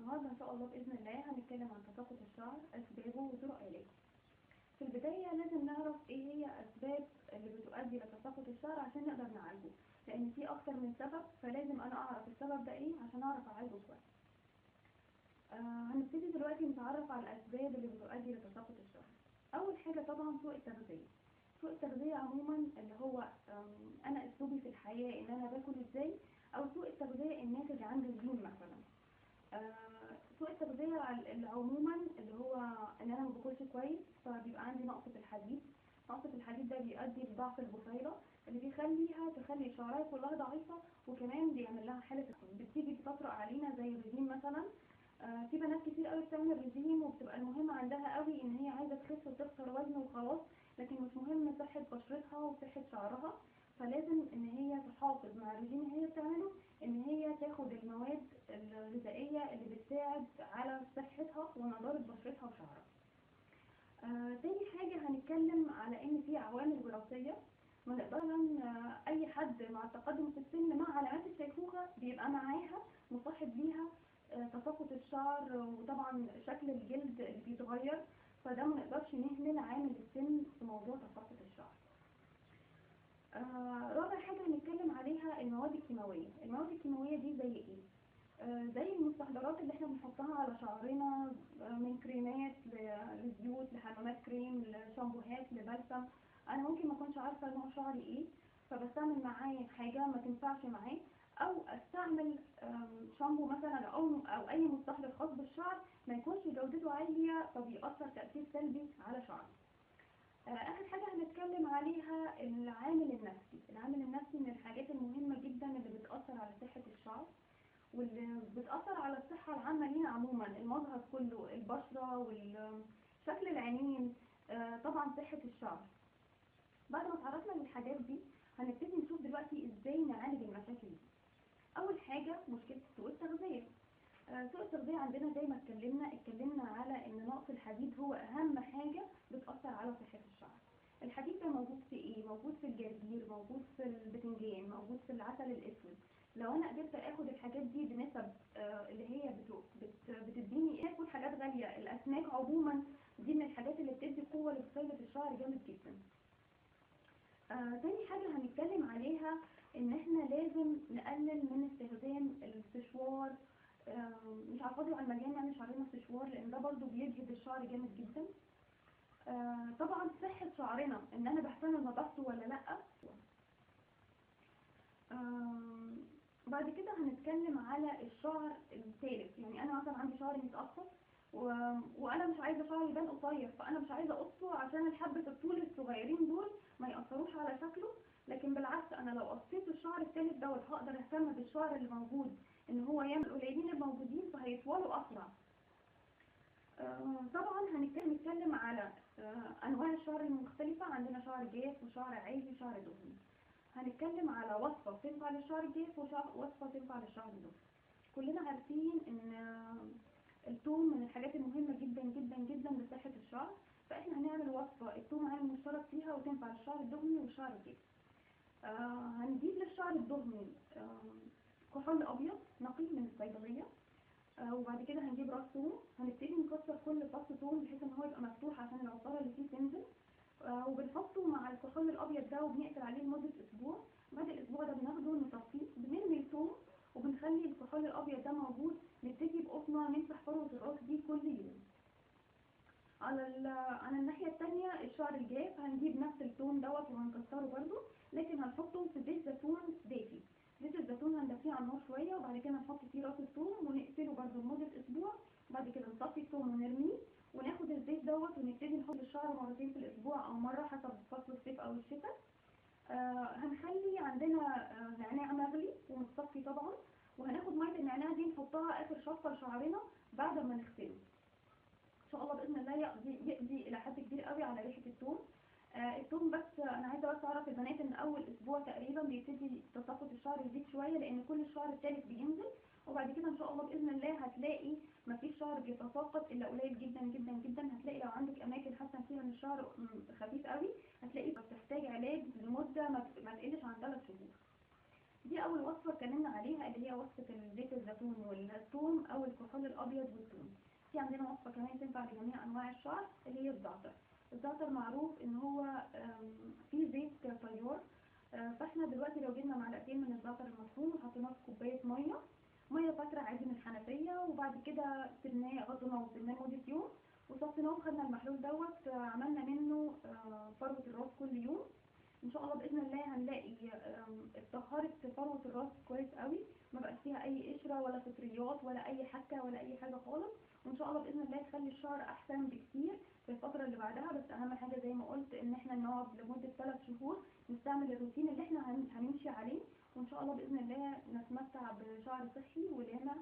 النهارده ان شاء الله باذن الله هنتكلم عن تساقط الشعر، اسبابه وطرق علاجه. في البدايه لازم نعرف ايه هي اسباب اللي بتؤدي لتساقط الشعر عشان نقدر نعالجه، لان في اكتر من سبب، فلازم انا اعرف السبب ده ايه عشان اعرف اعالجه كويس. هنبتدي دلوقتي نتعرف على الاسباب اللي بتؤدي لتساقط الشعر. اول حاجه طبعا سوء التغذيه. سوء التغذيه عموما اللي هو انا اسلوبي في الحياه ان انا باكل ازاي، او سوء التغذيه الناتج عن رجيم مثلا. سوء التغذية عموما اللي هو ان انا ما باكلش كويس، فبيبقى عندي نقص في الحديد. نقص في الحديد ده بيؤدي لضعف البصيلة اللي تخلي شعرها كلها ضعيفة، وكمان بيعمل لها حالة بتيجي بتطرق علينا زي الرجيم مثلا. في بنات كتير قوي بتعمل رجيم وبتبقى المهم عندها قوي ان هي عايزة تخس وتخسر وزن وخلاص، لكن مش مهم صحة بشرتها وصحة شعرها. فلازم ان هي تحافظ مع الرجيم اللي هي بتعمله ان هي تاخد المواد الغذائية اللي بتساعد على صحتها ونضارة بشرتها وشعرها. تاني حاجة هنتكلم على ان في عوامل وراثية. ما نقدرش اي حد مع التقدم في السن مع علامات الشيخوخة بيبقى معاها مصاحب ليها تساقط الشعر، وطبعا شكل الجلد اللي بيتغير، فده ما نقدرش نهمل عامل السن في موضوع تساقط الشعر. رابع حاجة هنتكلم عليها المواد الكيماوية. المواد الكيماوية دي زي ايه؟ زي المستحضرات اللي احنا بنحطها على شعرنا، من كريمات لزيوت لحمامات كريم لشامبوهات لبلسم. انا ممكن ما اكونش عارفة نوع شعري ايه، فبستعمل معاه حاجة ما تنفعش معاه، او استعمل شامبو مثلا او اي مستحضر خاص بالشعر ما يكونش جودته عالية، فبيأثر تأثير سلبي على شعري. اخر حاجة هنتكلم عليها العامل النفسي. العامل النفسي من الحاجات المهمة جدا اللي بتأثر على صحة الشعر، واللي بتأثر على الصحة العامة لينا عموما، المظهر كله، البشرة وشكل العينين، طبعا صحة الشعر. بعد ما اتعرفنا للحاجات دي هنبتدي نشوف دلوقتي ازاي نعالج المشاكل دي. اول حاجة مشكلة سوء التغذية. سوء التغذية عندنا زي ما اتكلمنا على ان نقص الحديد هو اهم حاجة بتأثر على صحة الشعر. الحديد ده موجود في ايه؟ موجود في الجرجير، موجود في البتنجان، موجود في العسل الاسود. لو انا قدرت اخد الحاجات دي بنسب اللي هي بتديني اكل حاجات غالية، الاسماك عموما دي من الحاجات اللي بتدي قوة لبصيلة الشعر جامد جدا. تاني حاجة هنتكلم عليها ان احنا لازم نقلل من استخدام السشوار. مش على الفاضي وعلى المليان يعني شعرنا سشوار، لان ده برضو بيجهد الشعر جامد جدا. طبعا صحة شعرنا ان انا بهتم بنظافته ولا لا. بعد كده هنتكلم على الشعر التالف. يعني انا مثلا عندي شعري متقصف وانا مش عايزه شعري يبان قصير، فانا مش عايزه اقصه عشان الحبه الطول الصغيرين دول ما ياثروش على شكله، لكن بالعكس انا لو قصيت الشعر التالف دوت هقدر اهتم بالشعر اللي موجود ان هو يعمل قليلين الموجودين فهيطولوا اسرع. طبعا هنتكلم على انواع الشعر المختلفه. عندنا شعر جاف وشعر عادي وشعر دهني. هنتكلم على وصفة تنفع للشعر الجاف ووصفة تنفع للشعر الدهني. كلنا عارفين ان الثوم من الحاجات المهمة جدا جدا جدا لصحة الشعر، فاحنا هنعمل وصفة الثوم عامل مشترك فيها وتنفع للشعر الدهني والشعر الجاف. هنجيب للشعر الدهني كحول ابيض نقي من الصيدلية، وبعد كده هنجيب راس ثوم. هنبتدي نكسر كل فص ثوم بحيث ان هو يبقى مفتوح عشان العصارة اللي فيه تنزل، وبنحطه مع الكحول الابيض ده وبنقفل عليه لمده اسبوع. بعد الاسبوع ده بناخده نصفيه، بنرمي الثوم وبنخلي الكحول الابيض ده موجود. نبتدي بقطنه نمسح فروه الراس دي كل يوم. على الناحيه الثانيه الشعر الجاف هنجيب نفس الثوم دوت وهنكسره برده، لكن هنحطه في زيت زيتون دافي. زيت الزيتون هندفيه على النار شويه، وبعد كده نحط فيه راس الثوم ونقفله برده لمده اسبوع. بعد كده نصفي الثوم ونرميه، وناخد الزيت دوت ونبتدي نحط الشعر مرتين في الاسبوع او مره حسب فصل الصيف او الشتاء. هنخلي عندنا نعناع مغلي ومتصفي طبعا، وهناخد ميه النعناع دي نحطها اخر شفه لشعرنا بعد ما نغسله. ان شاء الله باذن الله يقضي الى حد كبير قوي على ريحه الثوم. الثوم بس انا عايزه بس اعرف البنات ان اول اسبوع تقريبا بيبتدي تساقط الشعر يزيد شويه، لان كل الشعر الثالث بينزل، وبعد كده ان شاء الله باذن الله هتلاقي مفيش شعر بيتساقط الا قليل جدا جدا جدا. هتلاقي لو عندك اماكن حاسه فيها ان الشعر خفيف قوي هتلاقي بتحتاج علاج لمده ما تقلش عن 3 شهور. دي اول وصفه اتكلمنا عليها اللي هي وصفه زيت الزيتون والثوم او الكحول الابيض والثوم. في عندنا وصفه كمان تنفع لجميع انواع الشعر اللي هي الزعتر. الزعتر معروف ان هو فيه زيت طيار. فاحنا دلوقتي لو جبنا معلقتين من الزعتر المطحون وحطيناه في كوبايه ميه فتره عادي من الحنفيه، وبعد كده سيبناه غطيناه وسيبناه لمده يوم وصفيناه وخدنا المحلول دوت، عملنا منه فروه الراس كل يوم. ان شاء الله باذن الله هنلاقي اتطهرت فروه الراس كويس قوي، ما بقاش فيها اي قشره ولا فطريات ولا اي حكه ولا اي حاجه خالص. وان شاء الله باذن الله تخلي الشعر احسن بكتير في الفتره اللي بعدها. بس اهم حاجه زي ما قلت ان احنا نقعد لمده 3 شهور نستعمل الروتين اللي احنا هنمشي عليه، وان شاء الله باذن الله نتمتع بشعر صحي ولامع